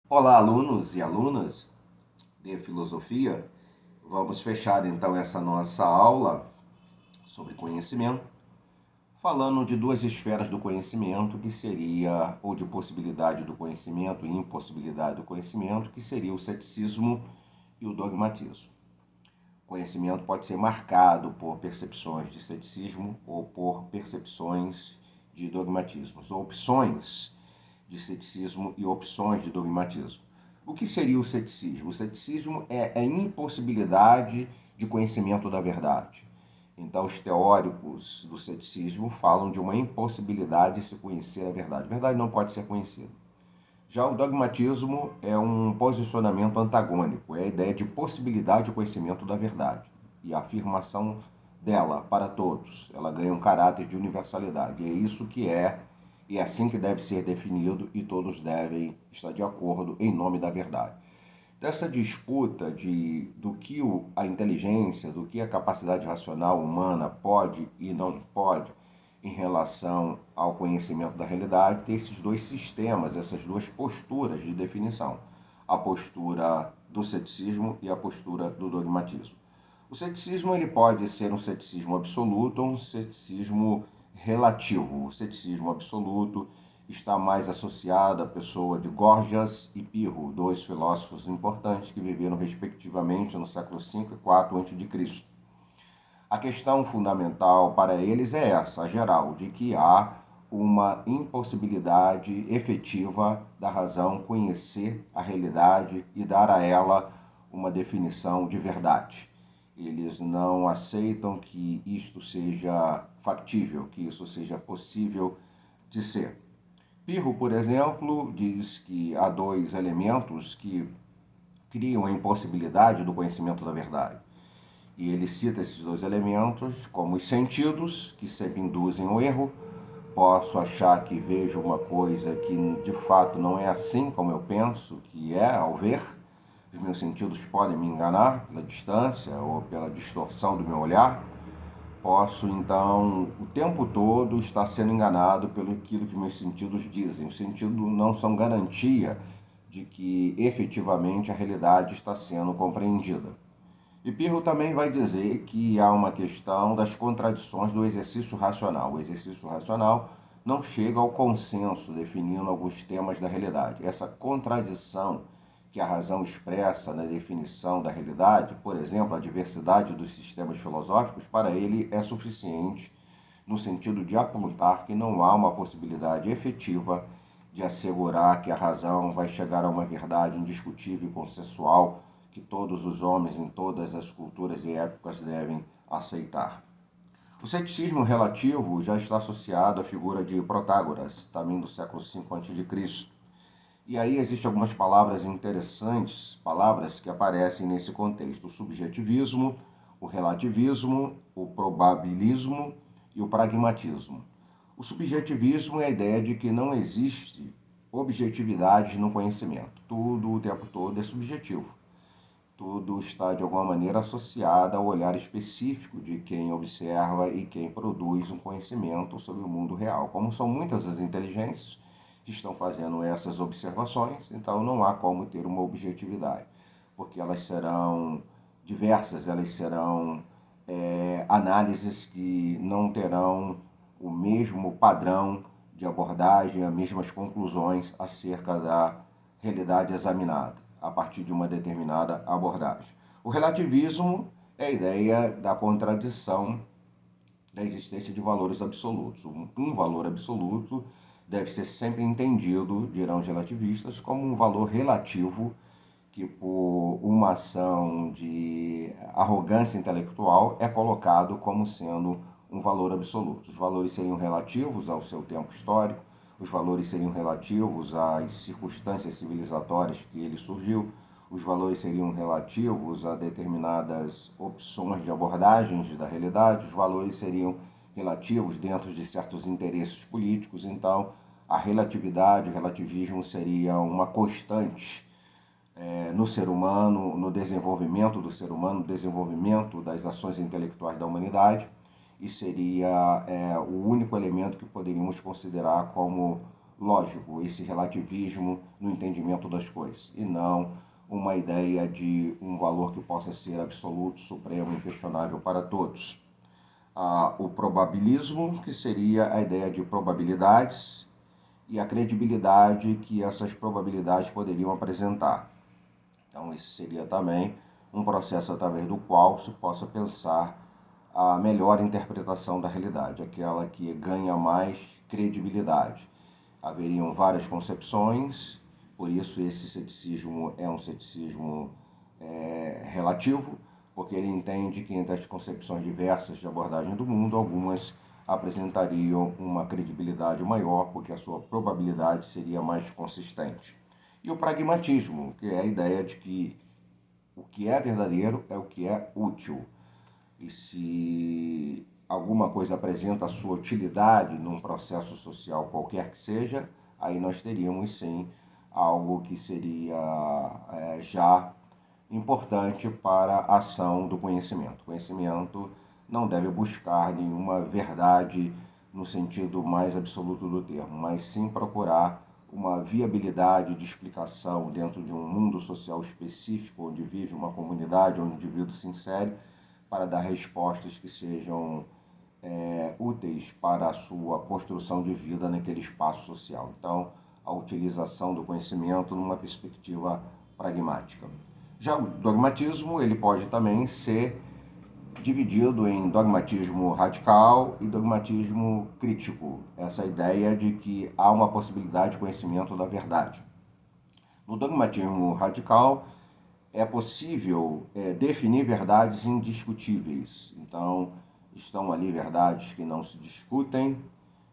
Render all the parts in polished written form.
Olá, alunos e alunas de filosofia. Vamos fechar então essa nossa aula sobre conhecimento, falando de duas esferas do conhecimento, que seria, ou de possibilidade do conhecimento e impossibilidade do conhecimento, que seria o ceticismo e o dogmatismo. O conhecimento pode ser marcado por percepções de ceticismo ou por percepções de dogmatismos, ou opções de ceticismo e opções de dogmatismo. O que seria o ceticismo? O ceticismo é a impossibilidade de conhecimento da verdade. Então, os teóricos do ceticismo falam de uma impossibilidade de se conhecer a verdade. A verdade não pode ser conhecida. Já o dogmatismo é um posicionamento antagônico, é a ideia de possibilidade de conhecimento da verdade e a afirmação dela para todos. Ela ganha um caráter de universalidade. É isso que é e é assim que deve ser definido e todos devem estar de acordo em nome da verdade. Dessa disputa do que a inteligência, do que a capacidade racional humana pode e não pode em relação ao conhecimento da realidade, tem esses dois sistemas, essas duas posturas de definição. A postura do ceticismo e a postura do dogmatismo. O ceticismo ele pode ser um ceticismo absoluto ou um ceticismo relativo. O ceticismo absoluto está mais associado à pessoa de Gorgias e Pirro, dois filósofos importantes que viveram respectivamente no século V e IV a.C. A questão fundamental para eles é essa, a geral, de que há uma impossibilidade efetiva da razão conhecer a realidade e dar a ela uma definição de verdade. Eles não aceitam que isto seja factível, que isso seja possível de ser. Pirro, por exemplo, diz que há dois elementos que criam a impossibilidade do conhecimento da verdade. E ele cita esses dois elementos como os sentidos, que sempre induzem ao erro. Posso achar que vejo uma coisa que de fato não é assim como eu penso que é ao ver. Os meus sentidos podem me enganar pela distância ou pela distorção do meu olhar. Posso então o tempo todo estar sendo enganado pelo aquilo que meus sentidos dizem. Os sentidos não são garantia de que efetivamente a realidade está sendo compreendida. E Pirro também vai dizer que há uma questão das contradições do exercício racional. O exercício racional não chega ao consenso definindo alguns temas da realidade. Essa contradição que a razão expressa na definição da realidade, por exemplo, a diversidade dos sistemas filosóficos, para ele é suficiente no sentido de apontar que não há uma possibilidade efetiva de assegurar que a razão vai chegar a uma verdade indiscutível e consensual que todos os homens em todas as culturas e épocas devem aceitar. O ceticismo relativo já está associado à figura de Protágoras, também do século V a.C. E aí existem algumas palavras interessantes, palavras que aparecem nesse contexto: o subjetivismo, o relativismo, o probabilismo e o pragmatismo. O subjetivismo é a ideia de que não existe objetividade no conhecimento. Tudo o tempo todo é subjetivo. Tudo está de alguma maneira associado ao olhar específico de quem observa e quem produz um conhecimento sobre o mundo real. Como são muitas as inteligências que estão fazendo essas observações, então não há como ter uma objetividade, porque elas serão diversas, elas serão análises que não terão o mesmo padrão de abordagem, as mesmas conclusões acerca da realidade examinada a partir de uma determinada abordagem. O relativismo é a ideia da contradição da existência de valores absolutos. Um valor absoluto deve ser sempre entendido, dirão os relativistas, como um valor relativo que, por uma ação de arrogância intelectual, é colocado como sendo um valor absoluto. Os valores seriam relativos ao seu tempo histórico, os valores seriam relativos às circunstâncias civilizatórias que ele surgiu, os valores seriam relativos a determinadas opções de abordagens da realidade, os valores seriam relativos dentro de certos interesses políticos. Então, a relatividade, o relativismo seria uma constante no ser humano, no desenvolvimento do ser humano, no desenvolvimento das ações intelectuais da humanidade, e seria o único elemento que poderíamos considerar como lógico, esse relativismo no entendimento das coisas, e não uma ideia de um valor que possa ser absoluto, supremo, inquestionável para todos. O probabilismo, que seria a ideia de probabilidades, e a credibilidade que essas probabilidades poderiam apresentar. Então, esse seria também um processo através do qual se possa pensar a melhor interpretação da realidade, aquela que ganha mais credibilidade. Haveriam várias concepções, por isso esse ceticismo é um ceticismo relativo, porque ele entende que entre as concepções diversas de abordagem do mundo, algumas apresentariam uma credibilidade maior, porque a sua probabilidade seria mais consistente. E o pragmatismo, que é a ideia de que o que é verdadeiro é o que é útil. E se alguma coisa apresenta a sua utilidade num processo social qualquer que seja, aí nós teríamos sim algo que seria já importante para a ação do conhecimento. O conhecimento não deve buscar nenhuma verdade no sentido mais absoluto do termo, mas sim procurar uma viabilidade de explicação dentro de um mundo social específico, onde vive uma comunidade, onde o indivíduo se insere, para dar respostas que sejam úteis para a sua construção de vida naquele espaço social. Então, a utilização do conhecimento numa perspectiva pragmática. Já o dogmatismo, ele pode também ser dividido em dogmatismo radical e dogmatismo crítico. Essa ideia de que há uma possibilidade de conhecimento da verdade. No dogmatismo radical, é possível definir verdades indiscutíveis. Então, estão ali verdades que não se discutem,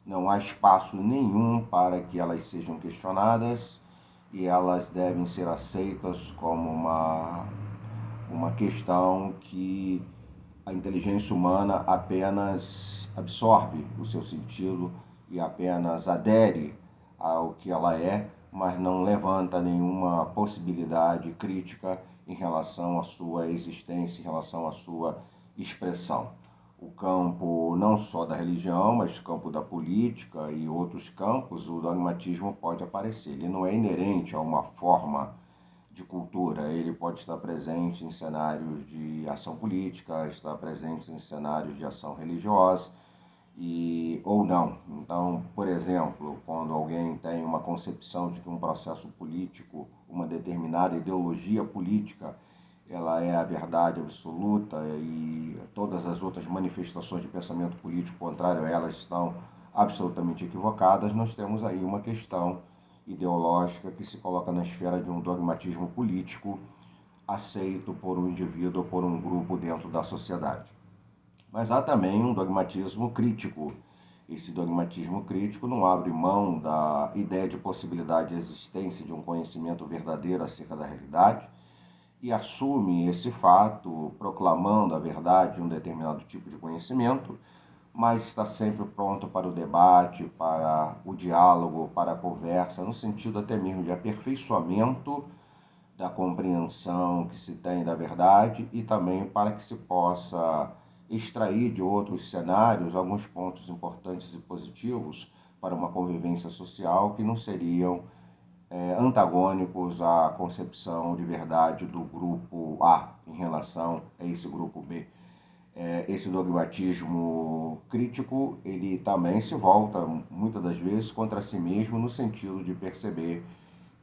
não há espaço nenhum para que elas sejam questionadas e elas devem ser aceitas como uma questão que a inteligência humana apenas absorve o seu sentido e apenas adere ao que ela é, mas não levanta nenhuma possibilidade crítica em relação à sua existência, em relação à sua expressão. O campo não só da religião, mas o campo da política e outros campos, o dogmatismo pode aparecer. Ele não é inerente a uma forma de cultura, ele pode estar presente em cenários de ação política, estar presente em cenários de ação religiosa ou não. Então, por exemplo, quando alguém tem uma concepção de que um processo político, uma determinada ideologia política, ela é a verdade absoluta e todas as outras manifestações de pensamento político contrário a elas estão absolutamente equivocadas, nós temos aí uma questão ideológica que se coloca na esfera de um dogmatismo político aceito por um indivíduo ou por um grupo dentro da sociedade. Mas há também um dogmatismo crítico. Esse dogmatismo crítico não abre mão da ideia de possibilidade de existência de um conhecimento verdadeiro acerca da realidade e assume esse fato proclamando a verdade de um determinado tipo de conhecimento, mas está sempre pronto para o debate, para o diálogo, para a conversa, no sentido até mesmo de aperfeiçoamento da compreensão que se tem da verdade e também para que se possa extrair de outros cenários alguns pontos importantes e positivos para uma convivência social que não seriam antagônicos à concepção de verdade do grupo A em relação a esse grupo B. Esse dogmatismo crítico, ele também se volta muitas das vezes contra si mesmo no sentido de perceber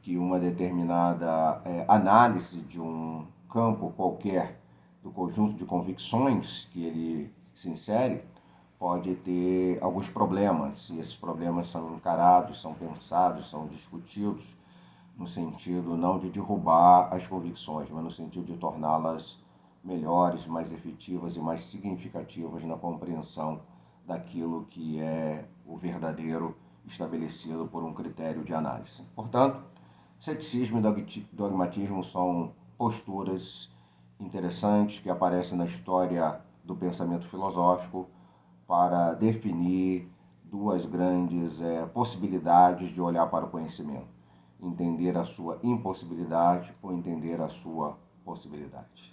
que uma determinada análise de um campo qualquer do conjunto de convicções que ele se insere pode ter alguns problemas, e esses problemas são encarados, são pensados, são discutidos no sentido não de derrubar as convicções, mas no sentido de torná-las melhores, mais efetivas e mais significativas na compreensão daquilo que é o verdadeiro estabelecido por um critério de análise. Portanto, ceticismo e dogmatismo são posturas interessantes que aparecem na história do pensamento filosófico para definir duas grandes possibilidades de olhar para o conhecimento: entender a sua impossibilidade ou entender a sua possibilidade.